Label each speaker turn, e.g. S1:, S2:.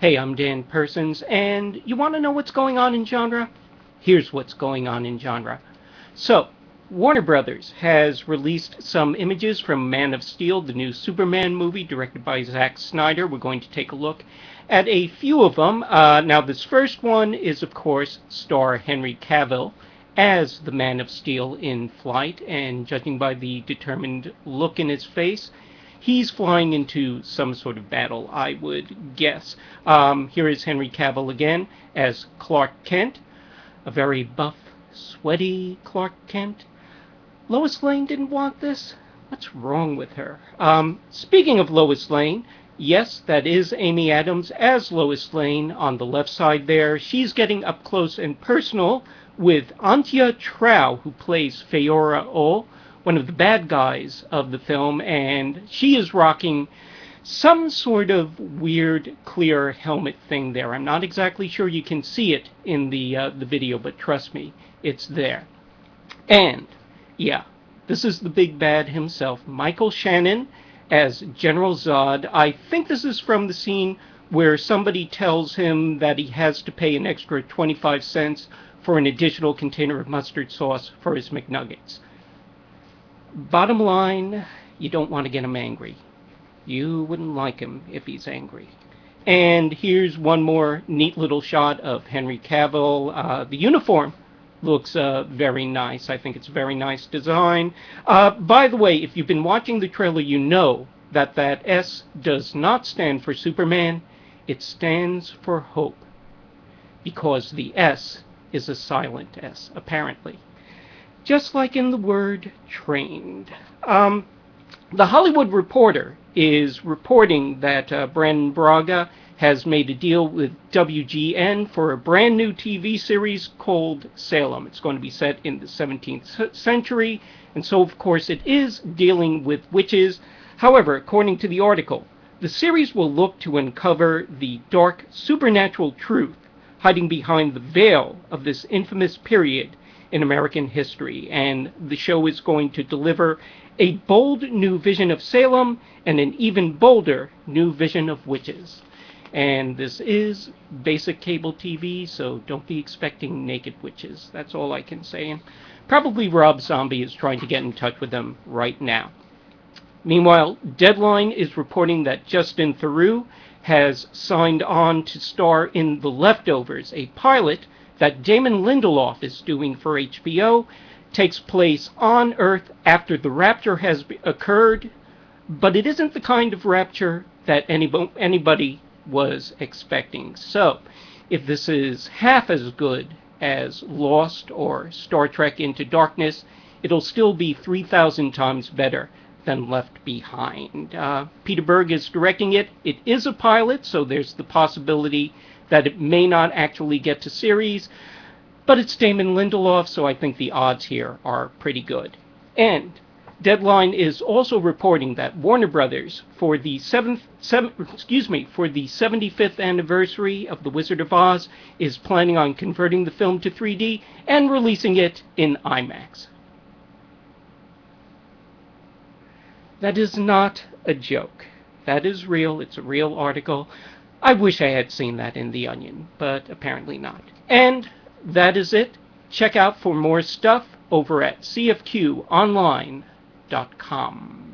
S1: Hey, I'm Dan Persons, and you want to know what's going on in genre? Here's what's going on in genre. So, Warner Brothers has released some images from Man of Steel, the new Superman movie directed by Zack Snyder. We're going to take a look at a few of them. Now, this first one is, of course, star Henry Cavill as the Man of Steel in flight, and judging by the determined look in his face, he's flying into some sort of battle, I would guess. Here is Henry Cavill again as Clark Kent, a very buff, sweaty Clark Kent. Lois Lane didn't want this? What's wrong with her? Speaking of Lois Lane, yes, that is Amy Adams as Lois Lane on the left side there. She's getting up close and personal with Antje Trauw, who plays Feora Ol, one of the bad guys of the film, and she is rocking some sort of weird clear helmet thing there. I'm not exactly sure you can see it in the video, but trust me, it's there. And yeah, this is the big bad himself, Michael Shannon as General Zod. I think this is from the scene where somebody tells him that he has to pay an extra 25 cents for an additional container of mustard sauce for his McNuggets. Bottom line, you don't want to get him angry. You wouldn't like him if he's angry. And here's one more neat little shot of Henry Cavill. The uniform looks very nice. I think it's a very nice design. By the way, if you've been watching the trailer, you know that that S does not stand for Superman. It stands for hope. Because the S is a silent S, apparently. Just like in the word trained. The Hollywood Reporter is reporting that Brannon Braga has made a deal with WGN for a brand new TV series called Salem. It's going to be set in the 17th century, and so of course it is dealing with witches. However, according to the article, the series will look to uncover the dark supernatural truth hiding behind the veil of this infamous period in American history, and the show is going to deliver a bold new vision of Salem and an even bolder new vision of witches. And this is basic cable TV, so don't be expecting naked witches. That's all I can say. And probably Rob Zombie is trying to get in touch with them right now. Meanwhile, Deadline is reporting that Justin Theroux has signed on to star in The Leftovers, a pilot that Damon Lindelof is doing for HBO. Takes place on Earth after the rapture has occurred, but it isn't the kind of rapture that anybody was expecting. So, if this is half as good as Lost or Star Trek Into Darkness, it'll still be 3,000 times better than Left Behind. Peter Berg is directing it. It is a pilot, so there's the possibility that it may not actually get to series, but it's Damon Lindelof, so I think the odds here are pretty good. And Deadline is also reporting that Warner Brothers, for the 75th anniversary of The Wizard of Oz, is planning on converting the film to 3D and releasing it in IMAX. That is not a joke. That is real. It's a real article. I wish I had seen that in The Onion, but apparently not. And that is it. Check out for more stuff over at cfqonline.com.